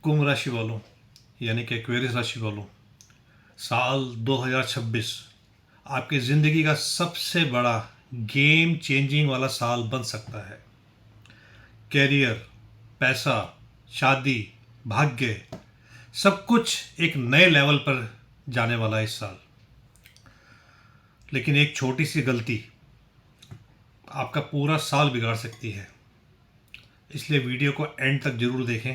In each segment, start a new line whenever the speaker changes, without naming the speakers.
कुंभ राशि वालों यानी कि एक्वेरियस राशि वालों, साल 2026 आपकी ज़िंदगी का सबसे बड़ा गेम चेंजिंग वाला साल बन सकता है। कैरियर, पैसा, शादी, भाग्य, सब कुछ एक नए लेवल पर जाने वाला है इस साल। लेकिन एक छोटी सी गलती आपका पूरा साल बिगाड़ सकती है, इसलिए वीडियो को एंड तक ज़रूर देखें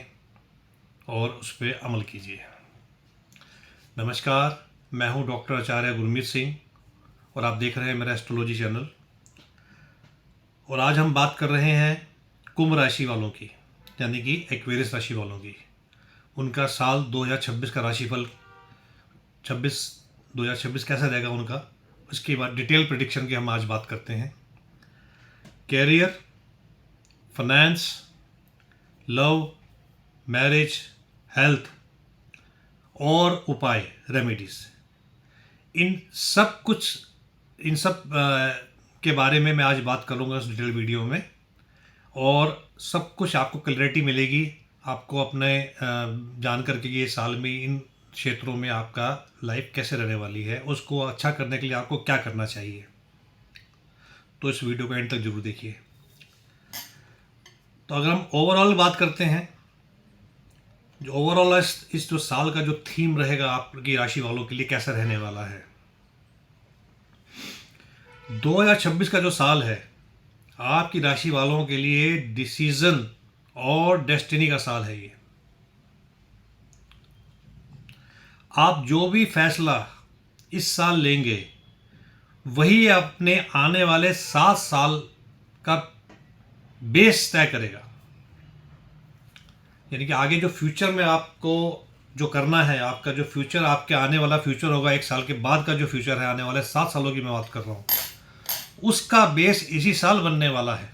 और उस पर अमल कीजिए। नमस्कार, मैं हूं डॉक्टर आचार्य गुरमीत सिंह और आप देख रहे हैं मेरा एस्ट्रोलॉजी चैनल। और आज हम बात कर रहे हैं कुंभ राशि वालों की, यानी कि एक्वेरियस राशि वालों की। उनका साल 2026 का राशिफल 2026 कैसा रहेगा उनका, उसके बाद डिटेल प्रेडिक्शन की हम आज बात करते हैं। Career, finance, love, marriage, health और उपाय, रेमेडीज, इन सब के बारे में मैं आज बात करूंगा इस डिटेल वीडियो में। और सब कुछ आपको क्लैरिटी मिलेगी, आपको अपने जान करके ये साल में इन क्षेत्रों में आपका लाइफ कैसे रहने वाली है, उसको अच्छा करने के लिए आपको क्या करना चाहिए। तो इस वीडियो को एंड तक जरूर देखिए। तो अगर हम ओवरऑल बात करते हैं, जो ओवरऑल इस जो साल का जो थीम रहेगा आपकी राशि वालों के लिए कैसा रहने वाला है। 2026 का जो साल है आपकी राशि वालों के लिए डिसीजन और डेस्टिनी का साल है। ये आप जो भी फैसला इस साल लेंगे वही अपने आने वाले 7 साल का बेस तय करेगा। यानी कि आगे जो फ्यूचर में आपको जो करना है, आपका जो फ्यूचर, आपके आने वाला फ्यूचर होगा, एक साल के बाद का जो फ्यूचर है, आने वाले 7 सालों की मैं बात कर रहा हूँ, उसका बेस इसी साल बनने वाला है।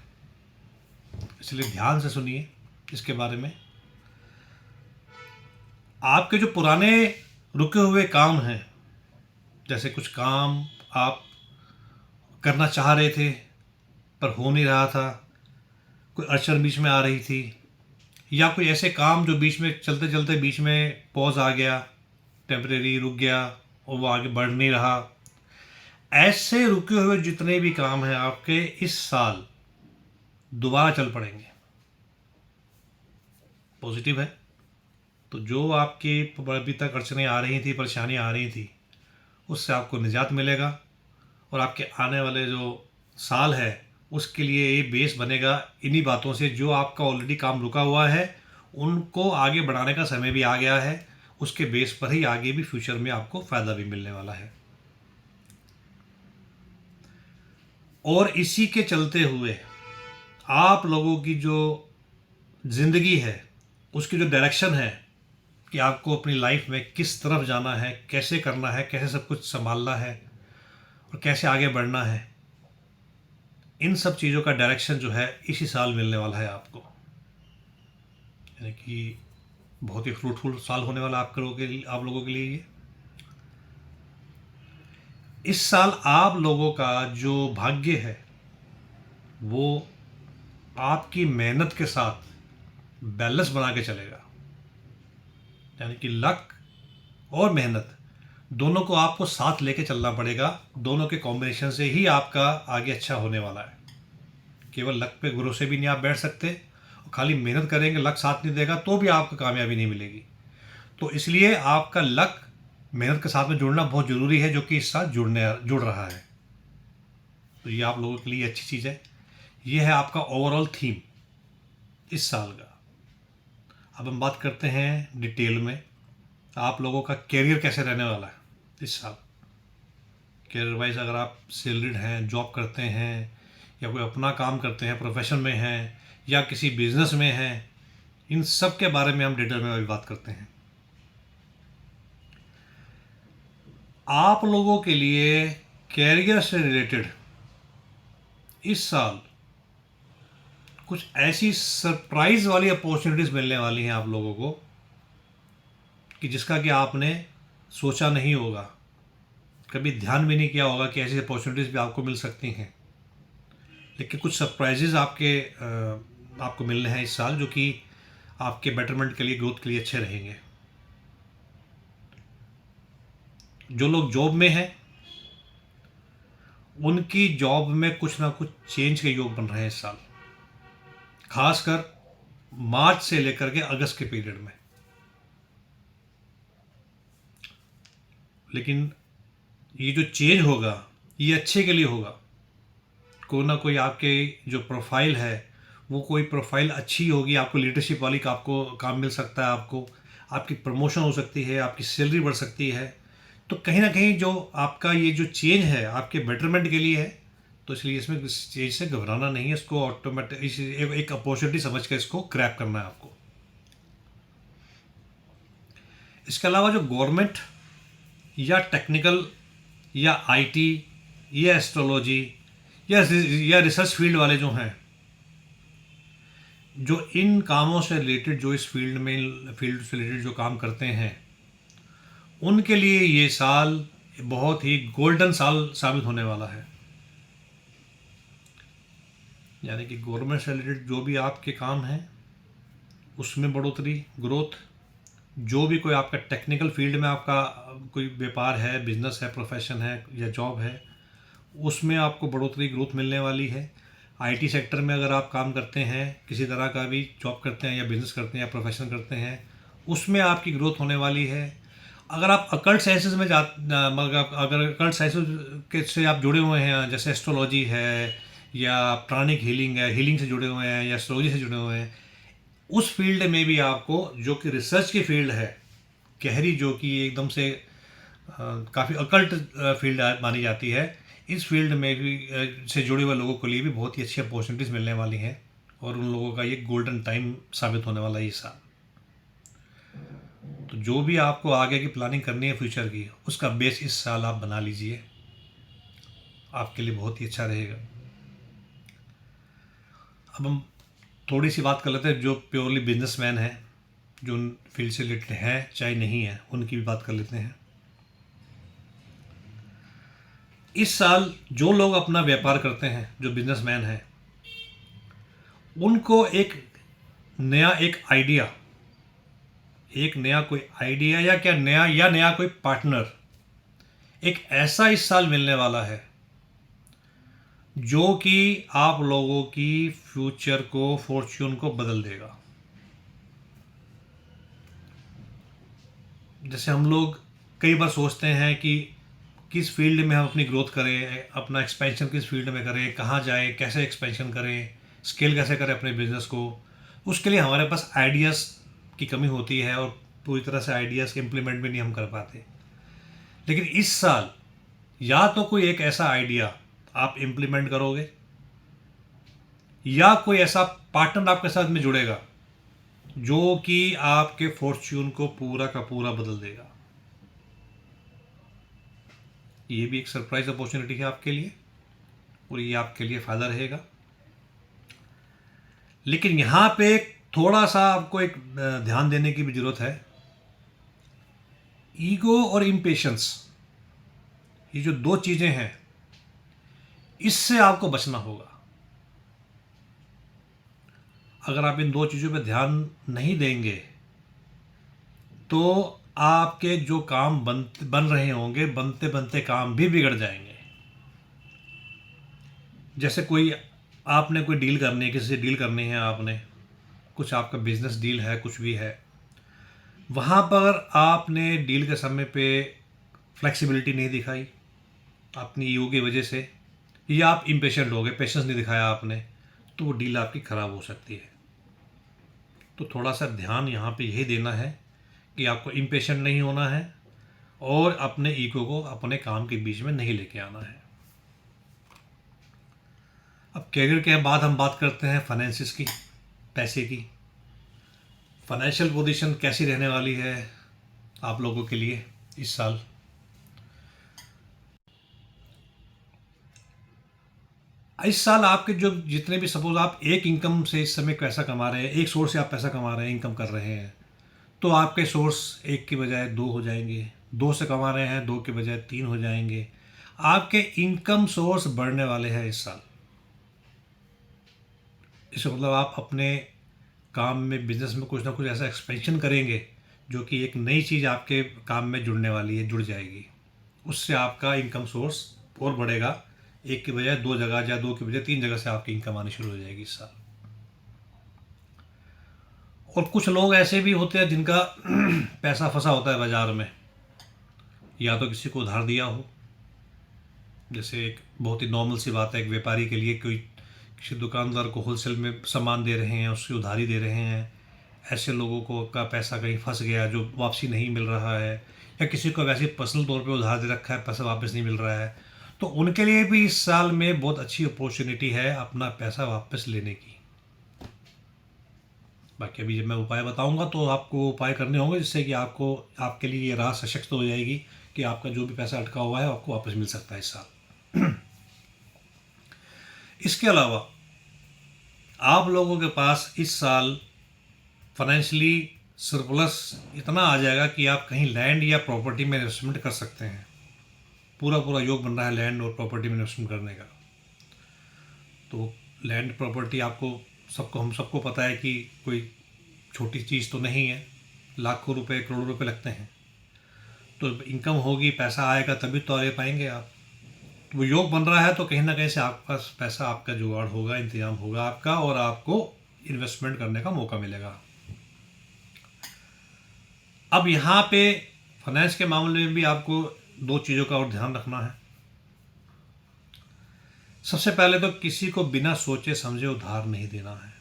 इसलिए ध्यान से सुनिए इसके बारे में। आपके जो पुराने रुके हुए काम हैं, जैसे कुछ काम आप करना चाह रहे थे पर हो नहीं रहा था, कोई अड़चन बीच में आ रही थी, या कोई ऐसे काम जो बीच में चलते चलते बीच में पॉज आ गया, टेम्परेरी रुक गया और वो आगे बढ़ नहीं रहा, ऐसे रुके हुए जितने भी काम हैं आपके इस साल दोबारा चल पड़ेंगे। पॉजिटिव है। तो जो आपकी अभी तक अड़चनें आ रही थी, परेशानियां आ रही थी, उससे आपको निजात मिलेगा और आपके आने वाले जो साल है उसके लिए ये बेस बनेगा इन्हीं बातों से। जो आपका ऑलरेडी काम रुका हुआ है उनको आगे बढ़ाने का समय भी आ गया है, उसके बेस पर ही आगे भी फ्यूचर में आपको फ़ायदा भी मिलने वाला है। और इसी के चलते हुए आप लोगों की जो ज़िंदगी है उसकी जो डायरेक्शन है कि आपको अपनी लाइफ में किस तरफ जाना है, कैसे करना है, कैसे सब कुछ संभालना है और कैसे आगे बढ़ना है, इन सब चीज़ों का डायरेक्शन जो है इसी साल मिलने वाला है आपको। यानी कि बहुत ही फ्रूटफुल साल होने वाला आप लोगों के लिए ये। इस साल आप लोगों का जो भाग्य है वो आपकी मेहनत के साथ बैलेंस बना के चलेगा। यानी कि लक और मेहनत दोनों को आपको साथ लेके चलना पड़ेगा। दोनों के कॉम्बिनेशन से ही आपका आगे अच्छा होने वाला है। केवल लक पे भरोसे भी नहीं आप बैठ सकते, और खाली मेहनत करेंगे लक साथ नहीं देगा तो भी आपको कामयाबी नहीं मिलेगी। तो इसलिए आपका लक मेहनत के साथ में जुड़ना बहुत ज़रूरी है, जो कि इस साथ जुड़ रहा है। तो ये आप लोगों के लिए अच्छी चीज़ है। ये है आपका ओवरऑल थीम इस साल का। अब हम बात करते हैं डिटेल में आप लोगों का कैरियर कैसे रहने वाला है इस साल। कैरियर वाइज अगर आप सैलरीड हैं, जॉब करते हैं, या कोई अपना काम करते हैं, प्रोफेशन में हैं, या किसी बिजनेस में हैं, इन सब के बारे में हम डिटेल में अभी बात करते हैं। आप लोगों के लिए कैरियर से रिलेटेड इस साल कुछ ऐसी सरप्राइज वाली अपॉर्चुनिटीज़ मिलने वाली हैं आप लोगों को कि जिसका कि आपने सोचा नहीं होगा, कभी ध्यान भी नहीं किया होगा कि ऐसी अपॉर्चुनिटीज़ भी आपको मिल सकती हैं। लेकिन कुछ सरप्राइजेज़ आपको मिलने हैं इस साल, जो कि आपके बेटरमेंट के लिए, ग्रोथ के लिए अच्छे रहेंगे। जो लोग जॉब में हैं उनकी जॉब में कुछ ना कुछ चेंज के योग बन रहे हैं इस साल, खासकर मार्च से लेकर के अगस्त के पीरियड में। लेकिन ये जो चेंज होगा ये अच्छे के लिए होगा। कोई ना कोई आपके जो प्रोफाइल है वो कोई प्रोफाइल अच्छी होगी, आपको लीडरशिप वाली का आपको काम मिल सकता है, आपको आपकी प्रमोशन हो सकती है, आपकी सैलरी बढ़ सकती है। तो कहीं ना कहीं जो आपका ये जो चेंज है आपके बेटरमेंट के लिए है। तो इसलिए इसमें इस चेंज से घबराना नहीं है, इसको ऑटोमेटिक एक अपॉर्चुनिटी समझ कर इसको क्रैप करना है आपको। इसके अलावा जो गवर्नमेंट या टेक्निकल या आईटी या एस्ट्रोलॉजी या रिसर्च फील्ड वाले जो हैं, जो इन कामों से रिलेटेड, जो इस फील्ड से रिलेटेड जो काम करते हैं, उनके लिए ये साल बहुत ही गोल्डन साल साबित होने वाला है। यानी कि गवर्नमेंट से रिलेटेड जो भी आपके काम हैं उसमें बढ़ोतरी, ग्रोथ। जो भी कोई आपका टेक्निकल फील्ड में आपका कोई व्यापार है, बिजनेस है, प्रोफेशन है या जॉब है, उसमें आपको बढ़ोतरी, ग्रोथ मिलने वाली है। आईटी सेक्टर में अगर आप काम करते हैं, किसी तरह का भी जॉब करते हैं या बिजनेस करते हैं या प्रोफेशन करते हैं, उसमें आपकी ग्रोथ होने वाली है। अगर आप अकल्ट साइंसेज में अगर अकल्ट साइंसेज के से आप जुड़े हुए हैं, जैसे एस्ट्रोलॉजी है या प्राणिक हीलिंग है, हीलिंग से जुड़े हुए हैं या एस्ट्रोलॉजी से जुड़े हुए हैं, उस फील्ड में भी आपको, जो कि रिसर्च की फील्ड है, गहरी, जो कि एकदम से काफ़ी अकल्ट फील्ड मानी जाती है, इस फील्ड में भी से जुड़े हुए लोगों के लिए भी बहुत ही अच्छी अपॉर्चुनिटीज़ मिलने वाली हैं और उन लोगों का ये गोल्डन टाइम साबित होने वाला है ये साल। तो जो भी आपको आगे की प्लानिंग करनी है फ्यूचर की, उसका बेस इस साल आप बना लीजिए, आपके लिए बहुत ही अच्छा रहेगा। अब हम थोड़ी सी बात कर लेते हैं जो प्योरली बिजनेसमैन हैं, जो उन फील्ड से रिलेटेड हैं चाहे नहीं है, उनकी भी बात कर लेते हैं। इस साल जो लोग अपना व्यापार करते हैं, जो बिजनेसमैन हैं, उनको एक नया कोई आइडिया या क्या नया कोई पार्टनर एक ऐसा इस साल मिलने वाला है जो कि आप लोगों की फ्यूचर को, फॉर्च्यून को बदल देगा। जैसे हम लोग कई बार सोचते हैं कि किस फील्ड में हम अपनी ग्रोथ करें, अपना एक्सपेंशन किस फील्ड में करें, कहाँ जाएं, कैसे एक्सपेंशन करें, स्केल कैसे करें अपने बिजनेस को। उसके लिए हमारे पास आइडियाज़ की कमी होती है और पूरी तरह से आइडियाज़ इम्प्लीमेंट भी नहीं हम कर पाते। लेकिन इस साल या तो कोई एक ऐसा आइडिया आप इम्प्लीमेंट करोगे या कोई ऐसा पार्टनर आपके साथ में जुड़ेगा जो कि आपके फॉर्च्यून को पूरा का पूरा बदल देगा। ये भी एक सरप्राइज अपॉर्चुनिटी है आपके लिए और ये आपके लिए फ़ायदा रहेगा। लेकिन यहाँ पे थोड़ा सा आपको एक ध्यान देने की भी ज़रूरत है। ईगो और इम्पेशंस, ये जो दो चीज़ें हैं, इससे आपको बचना होगा। अगर आप इन दो चीज़ों पर ध्यान नहीं देंगे तो आपके जो काम बन रहे होंगे, बनते बनते काम भी बिगड़ जाएंगे। जैसे आपने कोई डील करनी है, किसी से डील करनी है, आपने कुछ, आपका बिजनेस डील है, कुछ भी है, वहाँ पर आपने डील के समय पे फ्लेक्सिबिलिटी नहीं दिखाई अपनी ईगो की वजह से, या आप इम्पेशेंट हो गए, पेशेंस नहीं दिखाया आपने, तो वो डील आपकी ख़राब हो सकती है। तो थोड़ा सा ध्यान यहाँ पे यही देना है कि आपको इम्पेशेंट नहीं होना है और अपने ईगो को अपने काम के बीच में नहीं लेके आना है। अब कैरियर के बाद हम बात करते हैं फाइनेंसिस की, पैसे की। फाइनेंशियल पोजीशन कैसी रहने वाली है आप लोगों के लिए इस साल? इस साल आपके जो जितने भी, सपोज आप एक इनकम से इस समय पैसा कमा रहे हैं, एक सोर्स से आप पैसा कमा रहे हैं, इनकम कर रहे हैं, तो आपके सोर्स एक की बजाय दो हो जाएंगे। दो से कमा रहे हैं, दो के बजाय तीन हो जाएंगे। आपके इनकम सोर्स बढ़ने वाले हैं इस साल। इसका मतलब आप अपने काम में, बिजनेस में कुछ ना कुछ ऐसा एक्सपेंशन करेंगे जो कि एक नई चीज़ आपके काम में जुड़ने वाली है, जुड़ जाएगी। उससे आपका इनकम सोर्स और बढ़ेगा। एक की बजाय दो जगह, या दो की बजाय तीन जगह से आपकी इनकम आनी शुरू हो जाएगी इस साल। और कुछ लोग ऐसे भी होते हैं जिनका पैसा फंसा होता है बाज़ार में, या तो किसी को उधार दिया हो, जैसे एक बहुत ही नॉर्मल सी बात है, एक व्यापारी के लिए कोई किसी दुकानदार को होलसेल में सामान दे रहे हैं, उसकी उधारी दे रहे हैं, ऐसे लोगों को का पैसा कहीं फंस गया जो वापसी नहीं मिल रहा है, या किसी को वैसे पर्सनल तौर पे उधार दे रखा है, पैसा वापस नहीं मिल रहा है, तो उनके लिए भी इस साल में बहुत अच्छी अपॉर्चुनिटी है अपना पैसा वापस लेने की। बाकी अभी जब मैं उपाय बताऊंगा तो आपको उपाय करने होंगे जिससे कि आपको, आपके लिए ये राह सशक्त हो जाएगी कि आपका जो भी पैसा अटका हुआ है आपको वापस मिल सकता है इस साल। इसके अलावा आप लोगों के पास इस साल फाइनेंशियली सरप्लस इतना आ जाएगा कि आप कहीं लैंड या प्रॉपर्टी में इन्वेस्टमेंट कर सकते हैं। पूरा पूरा योग बन रहा है लैंड और प्रॉपर्टी में इन्वेस्टमेंट करने का। तो लैंड प्रॉपर्टी आपको हम सबको पता है कि कोई छोटी चीज़ तो नहीं है, लाखों रुपए करोड़ों रुपए लगते हैं। तो इनकम होगी, पैसा आएगा तभी तो ले पाएंगे आप। तो वो योग बन रहा है तो कहीं ना कहीं से आपका पैसा, आपका जुगाड़ होगा, इंतजाम होगा आपका, और आपको इन्वेस्टमेंट करने का मौका मिलेगा। अब यहाँ पे फाइनेंस के मामले में भी आपको दो चीज़ों का और ध्यान रखना है। सबसे पहले तो किसी को बिना सोचे समझे उधार नहीं देना है।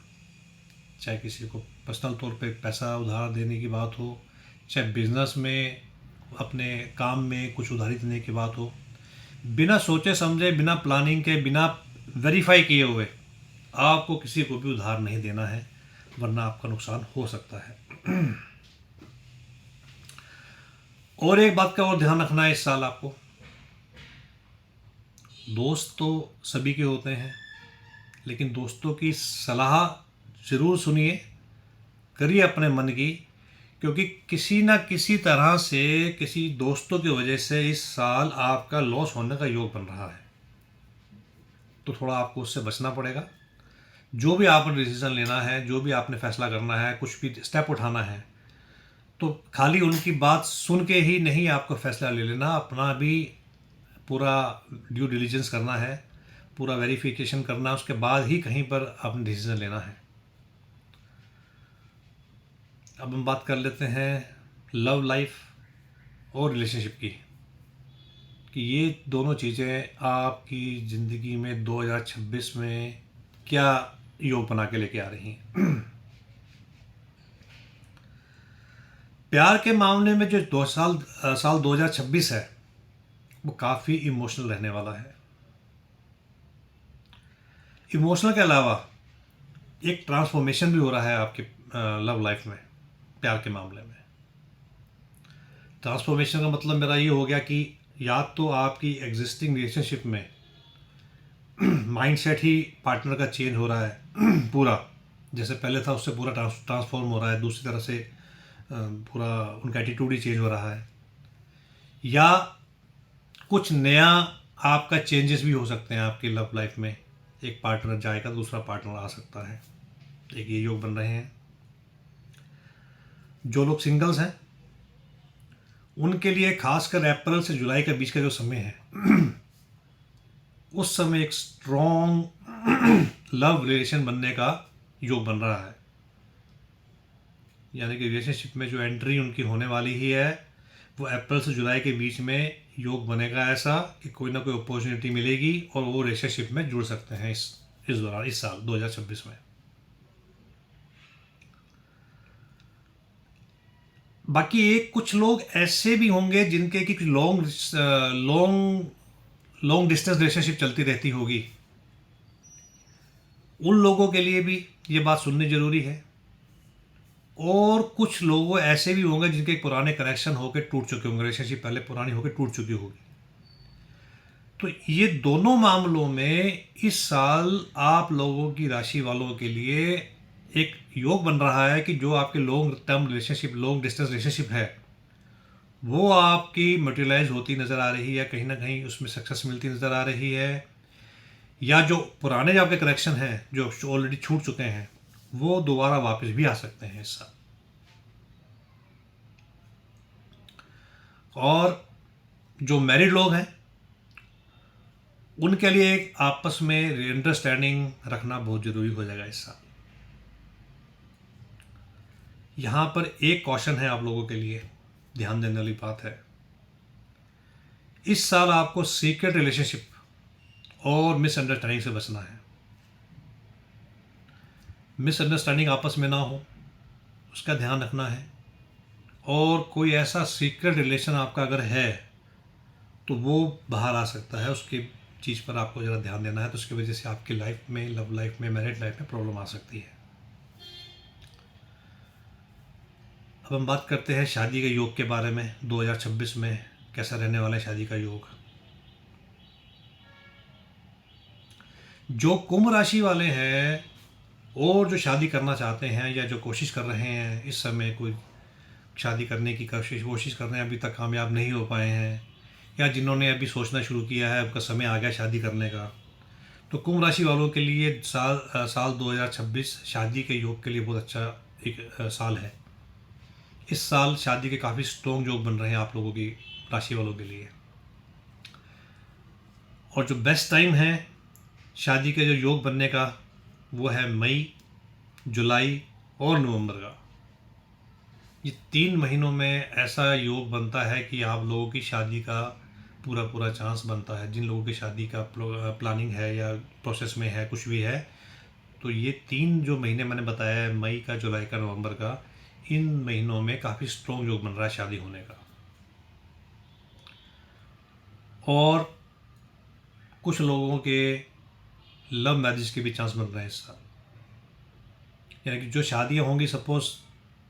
चाहे किसी को पर्सनल तौर पे पैसा उधार देने की बात हो, चाहे बिजनेस में अपने काम में कुछ उधारी देने की बात हो, बिना सोचे समझे, बिना प्लानिंग के, बिना वेरीफाई किए हुए आपको किसी को भी उधार नहीं देना है, वरना आपका नुकसान हो सकता है। और एक बात का और ध्यान रखना है इस साल आपको, दोस्त तो सभी के होते हैं, लेकिन दोस्तों की सलाह ज़रूर सुनिए, करिए अपने मन की, क्योंकि किसी ना किसी तरह से, किसी दोस्तों की वजह से इस साल आपका लॉस होने का योग बन रहा है। तो थोड़ा आपको उससे बचना पड़ेगा। जो भी आपने डिसीज़न लेना है, जो भी आपने फैसला करना है, कुछ भी स्टेप उठाना है, तो खाली उनकी बात सुन के ही नहीं आपको फैसला ले लेना। अपना भी पूरा ड्यू डिलीजेंस करना है, पूरा वेरिफिकेशन करना है, उसके बाद ही कहीं पर आपने डिसीज़न लेना है। अब हम बात कर लेते हैं लव लाइफ और रिलेशनशिप की, कि ये दोनों चीज़ें आपकी ज़िंदगी में 2026 में क्या योग बना के लेके आ रही हैं। प्यार के मामले में जो साल 2026 है वो काफ़ी इमोशनल रहने वाला है। इमोशनल के अलावा एक ट्रांसफॉर्मेशन भी हो रहा है आपके लव लाइफ में, प्यार के मामले में। ट्रांसफॉर्मेशन का मतलब मेरा ये हो गया कि या तो आपकी एग्जिस्टिंग रिलेशनशिप में माइंडसेट ही पार्टनर का चेंज हो रहा है पूरा, जैसे पहले था उससे पूरा ट्रांसफॉर्म हो रहा है, दूसरी तरह से पूरा उनका एटीट्यूड ही चेंज हो रहा है, या कुछ नया आपका चेंजेस भी हो सकते हैं आपकी लव लाइफ में। एक पार्टनर जाएगा, दूसरा पार्टनर आ सकता है, एक ये योग बन रहे हैं। जो लोग सिंगल्स हैं उनके लिए खासकर अप्रैल से जुलाई के बीच का जो समय है उस समय एक स्ट्रॉन्ग लव रिलेशन बनने का योग बन रहा है। यानी कि रिलेशनशिप में जो एंट्री उनकी होने वाली ही है वो अप्रैल से जुलाई के बीच में योग बनेगा, ऐसा कि कोई ना कोई अपॉर्चुनिटी मिलेगी और वो रिलेशनशिप में जुड़ सकते हैं इस दौरान, इस साल 2026 में। बाकी एक कुछ लोग ऐसे भी होंगे जिनके की लॉन्ग डिस्टेंस रिलेशनशिप चलती रहती होगी। उन लोगों के लिए भी ये बात सुननी ज़रूरी है। और कुछ लोग ऐसे भी होंगे जिनके पुराने कनेक्शन होकर टूट चुके होंगे, रिलेशनशिप पहले पुरानी होकर टूट चुकी होगी। तो ये दोनों मामलों में इस साल आप लोगों की राशि वालों के लिए एक योग बन रहा है कि जो आपके long term relationship, long distance relationship है, वो आपकी मटेरियलाइज होती नज़र आ रही है, कहीं ना कहीं उसमें सक्सेस मिलती नज़र आ रही है। या जो पुराने जो आपके कनेक्शन हैं जो ऑलरेडी छूट चुके हैं वो दोबारा वापस भी आ सकते हैं इस साल। और जो मैरिड लोग हैं उनके लिए एक आपस में अंडरस्टैंडिंग रखना बहुत ज़रूरी हो जाएगा इस साल। यहाँ पर एक क्वेश्चन है आप लोगों के लिए, ध्यान देने वाली बात है। इस साल आपको सीक्रेट रिलेशनशिप और मिसअंडरस्टैंडिंग से बचना है। मिसअंडरस्टैंडिंग आपस में ना हो, उसका ध्यान रखना है। और कोई ऐसा सीक्रेट रिलेशन आपका अगर है तो वो बाहर आ सकता है, उसकी चीज़ पर आपको ज़रा ध्यान देना है। तो उसकी वजह से आपकी लाइफ में, लव लाइफ में, मैरिड लाइफ में प्रॉब्लम आ सकती है। अब हम बात करते हैं शादी के योग के बारे में। 2026 में कैसा रहने वाला है शादी का योग। जो कुंभ राशि वाले हैं और जो शादी करना चाहते हैं या जो कोशिश कर रहे हैं इस समय, कोई शादी करने की कोशिश कर रहे हैं, अभी तक कामयाब नहीं हो पाए हैं, या जिन्होंने अभी सोचना शुरू किया है, उनका समय आ गया शादी करने का, तो कुंभ राशि वालों के लिए साल 2026 शादी के योग के लिए बहुत अच्छा एक साल है। इस साल शादी के काफ़ी स्ट्रॉन्ग योग बन रहे हैं आप लोगों की राशि वालों के लिए। और जो बेस्ट टाइम है शादी के जो योग बनने का वो है मई, जुलाई और नवंबर का। ये 3 महीनों में ऐसा योग बनता है कि आप लोगों की शादी का पूरा पूरा चांस बनता है। जिन लोगों की शादी का प्लानिंग है या प्रोसेस में है, कुछ भी है, तो ये 3 जो महीने मैंने बताया है, मई का, जुलाई का, नवंबर का, इन महीनों में काफ़ी स्ट्रॉन्ग योग बन रहा है शादी होने का। और कुछ लोगों के लव मैरिज के भी चांस बन रहे हैं इस साल। यानी कि जो शादियां होंगी, सपोज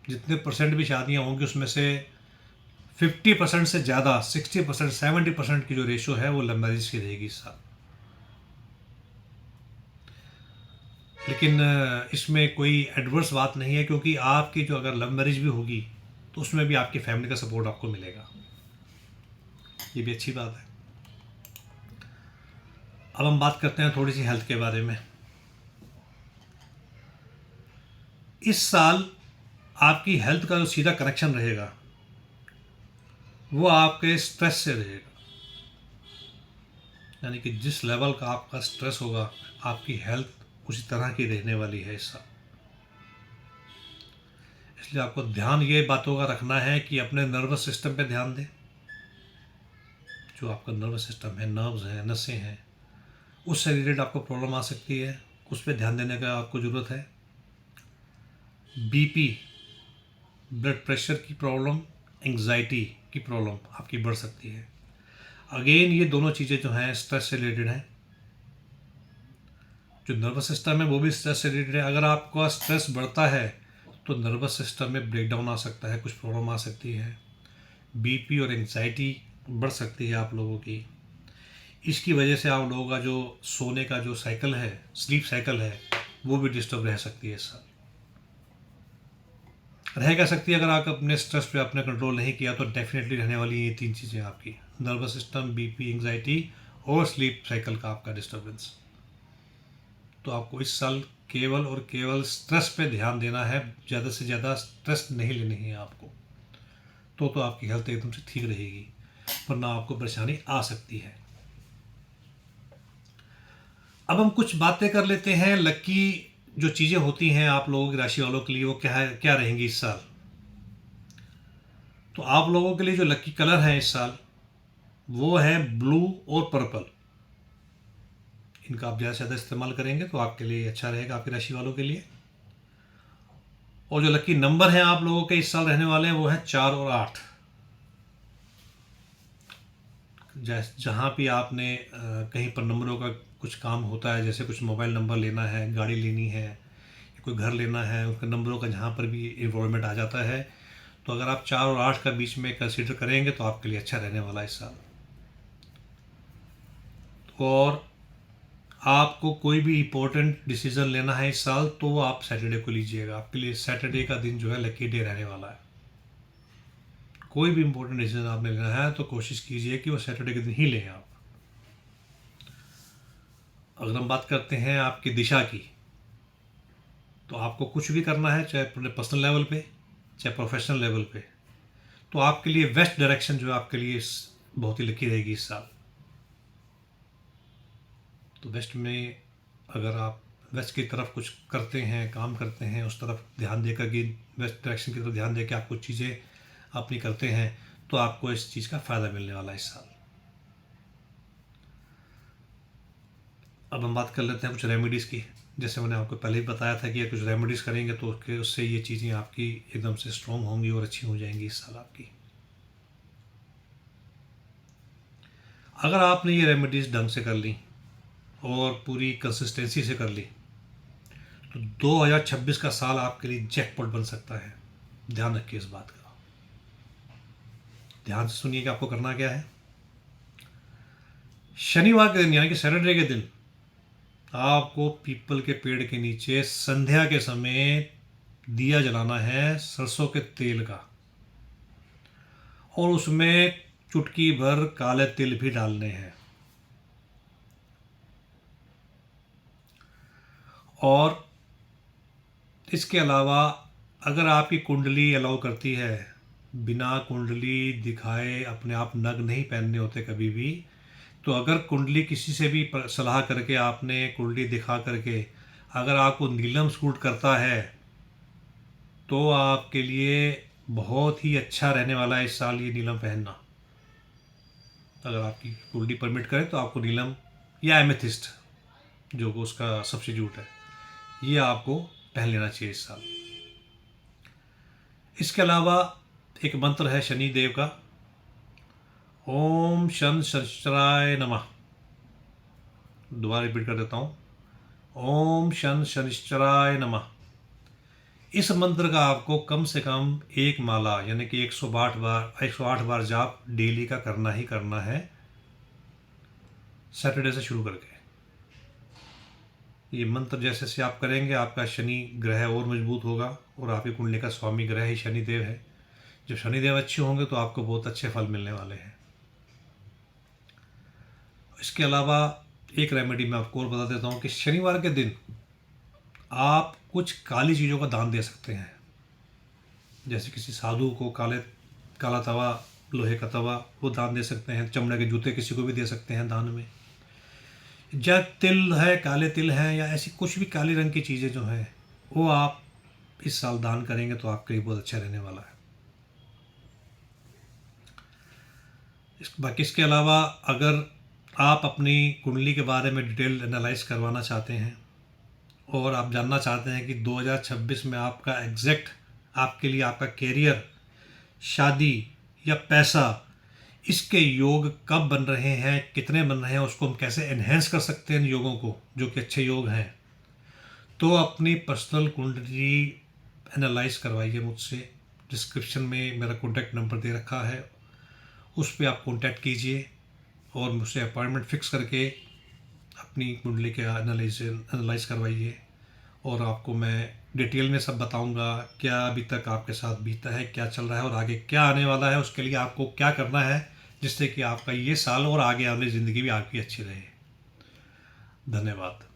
जितने परसेंट भी शादियां होंगी उसमें से 50% से ज़्यादा, 60%, 70% की जो रेशो है वो लव मैरिज की रहेगी इस साल। लेकिन इसमें कोई एडवर्स बात नहीं है, क्योंकि आपकी जो अगर लव मैरिज भी होगी तो उसमें भी आपकी फैमिली का सपोर्ट आपको मिलेगा। ये भी अच्छी बात है। अब हम बात करते हैं थोड़ी सी हेल्थ के बारे में। इस साल आपकी हेल्थ का जो सीधा कनेक्शन रहेगा वो आपके स्ट्रेस से रहेगा। यानी कि जिस लेवल का आपका स्ट्रेस होगा, आपकी हेल्थ उसी तरह की रहने वाली है इस साल। इसलिए आपको ध्यान ये बातों का रखना है कि अपने नर्वस सिस्टम पे ध्यान दें। जो आपका नर्वस सिस्टम है, नर्व्स हैं, नसें हैं, उससे रिलेटेड आपको प्रॉब्लम आ सकती है, उस पर ध्यान देने का आपको ज़रूरत है। बीपी, ब्लड प्रेशर की प्रॉब्लम, एंग्जाइटी की प्रॉब्लम आपकी बढ़ सकती है। अगेन ये दोनों चीज़ें जो हैं स्ट्रेस से रिलेटेड हैं। जो नर्वस सिस्टम है वो भी स्ट्रेस से रिलेटेड है। अगर आपका स्ट्रेस बढ़ता है तो नर्वस सिस्टम में ब्रेकडाउन आ सकता है, कुछ प्रॉब्लम आ सकती है। बीपी और एंग्जाइटी बढ़ सकती है आप लोगों की। इसकी वजह से आप लोगों का जो सोने का जो साइकिल है, स्लीप साइकिल है, वो भी डिस्टर्ब रह सकती है इस साल। रह क्या सकती है, अगर आप अपने स्ट्रेस पे अपने कंट्रोल नहीं किया तो डेफिनेटली रहने वाली ये 3 चीज़ें आपकी: नर्वस सिस्टम, बीपी, एंग्जाइटी और स्लीप साइकिल का आपका डिस्टर्बेंस। तो आपको इस साल केवल और केवल स्ट्रेस पे ध्यान देना है, ज़्यादा से ज़्यादा स्ट्रेस नहीं लेनी है आपको। तो आपकी हेल्थ एकदम से ठीक रहेगी, वरना आपको परेशानी आ सकती है। अब हम कुछ बातें कर लेते हैं लकी जो चीज़ें होती हैं आप लोगों की राशि वालों के लिए, वो क्या है, क्या रहेंगी इस साल। तो आप लोगों के लिए जो लकी कलर है इस साल वो है ब्लू और पर्पल। इनका आप ज़्यादा से ज़्यादा इस्तेमाल करेंगे तो आपके लिए अच्छा रहेगा, आपकी राशि वालों के लिए। और जो लकी नंबर हैं आप लोगों के इस साल रहने वाले हैं वो है 4 और 8। जहाँ भी आपने कहीं पर नंबरों का कुछ काम होता है, जैसे कुछ मोबाइल नंबर लेना है, गाड़ी लेनी है, कोई घर लेना है, उसके नंबरों का जहाँ पर भी इन्वॉल्वमेंट आ जाता है, तो अगर आप 4 और 8 का बीच में कंसीडर करेंगे तो आपके लिए अच्छा रहने वाला है इस साल। और आपको कोई भी इम्पोर्टेंट डिसीज़न लेना है इस साल तो वो आप सैटरडे को लीजिएगा। आपके लिए सैटरडे का दिन जो है लकी डे रहने वाला है। कोई भी इम्पोर्टेंट डिसीजन आपने लेना है तो कोशिश कीजिए कि वो सैटरडे के दिन ही लें आप। अगर हम बात करते हैं आपकी दिशा की, तो आपको कुछ भी करना है, चाहे अपने पर्सनल लेवल पे चाहे प्रोफेशनल लेवल पे, तो आपके लिए वेस्ट डायरेक्शन जो है आपके लिए बहुत ही लकी रहेगी इस साल। तो वेस्ट में अगर आप वेस्ट की तरफ कुछ करते हैं, काम करते हैं, उस तरफ ध्यान देकर कि वेस्ट डायरेक्शन की तरफ ध्यान देकर आप कुछ चीज़ें अपनी करते हैं, तो आपको इस चीज़ का फ़ायदा मिलने वाला है इस साल। अब हम बात कर लेते हैं कुछ रेमेडीज़ की। जैसे मैंने आपको पहले ही बताया था कि कुछ रेमेडीज़ करेंगे तो उससे ये चीज़ें आपकी एकदम से स्ट्रॉन्ग होंगी और अच्छी हो जाएंगी इस साल आपकी। अगर आपने ये रेमेडीज़ ढंग से कर ली और पूरी कंसिस्टेंसी से कर ली, तो 2026 का साल आपके लिए जैकपॉट बन सकता है। ध्यान रखिए इस बात का, ध्यान से सुनिए कि आपको करना क्या है। शनिवार के दिन यानी कि सैटरडे के दिन आपको पीपल के पेड़ के नीचे संध्या के समय दिया जलाना है सरसों के तेल का, और उसमें चुटकी भर काले तिल भी डालने हैं। और इसके अलावा अगर आपकी कुंडली अलाउ करती है, बिना कुंडली दिखाए अपने आप नग नहीं पहनने होते कभी भी, तो अगर कुंडली किसी से भी सलाह करके आपने कुंडली दिखा करके अगर आपको नीलम सूट करता है, तो आपके लिए बहुत ही अच्छा रहने वाला है इस साल ये नीलम पहनना। अगर आपकी कुंडली परमिट करे तो आपको नीलम या एमेथिस्ट जो उसका सब्स्टिट्यूट है, ये आपको पहन लेना चाहिए इस साल। इसके अलावा एक मंत्र है शनि देव का, ओम शन शनिश्चराय नमः। दोबारा रिपीट कर देता हूँ, ओम शन शनिश्चराय नमः। इस मंत्र का आपको कम से कम एक माला यानी कि 108 बार जाप डेली का करना ही करना है, सैटरडे से शुरू करके। ये मंत्र जैसे से आप करेंगे आपका शनि ग्रह और मजबूत होगा, और आपकी कुंडली का स्वामी ग्रह ही शनिदेव है। जब शनिदेव अच्छे होंगे तो आपको बहुत अच्छे फल मिलने वाले हैं। इसके अलावा एक रेमेडी मैं आपको और बता देता हूँ कि शनिवार के दिन आप कुछ काली चीज़ों का दान दे सकते हैं। जैसे किसी साधु को काला तवा, लोहे का तवा वो दान दे सकते हैं। चमड़े के जूते किसी को भी दे सकते हैं दान में। या तिल है, काले तिल हैं, या ऐसी कुछ भी काले रंग की चीज़ें जो हैं वो आप इस साल दान करेंगे तो आपके लिए बहुत अच्छा रहने वाला है। बाकी इसके अलावा अगर आप अपनी कुंडली के बारे में डिटेल एनालाइज करवाना चाहते हैं और आप जानना चाहते हैं कि 2026 में आपका एग्जैक्ट आपके लिए आपका कैरियर, शादी या पैसा, इसके योग कब बन रहे हैं, कितने बन रहे हैं, उसको हम कैसे एनहेंस कर सकते हैं इन योगों को जो कि अच्छे योग हैं, तो अपनी पर्सनल कुंडली एनालाइज करवाइए मुझसे। डिस्क्रिप्शन में मेरा कॉन्टैक्ट नंबर दे रखा है, उस पर आप कॉन्टैक्ट कीजिए और मुझसे अपॉइंटमेंट फिक्स करके अपनी कुंडली के एनालाइज करवाइए, और आपको मैं डिटेल में सब बताऊंगा क्या अभी तक आपके साथ बीता है, क्या चल रहा है और आगे क्या आने वाला है, उसके लिए आपको क्या करना है जिससे कि आपका ये साल और आगे आने ज़िंदगी भी आपकी अच्छी रहे। धन्यवाद।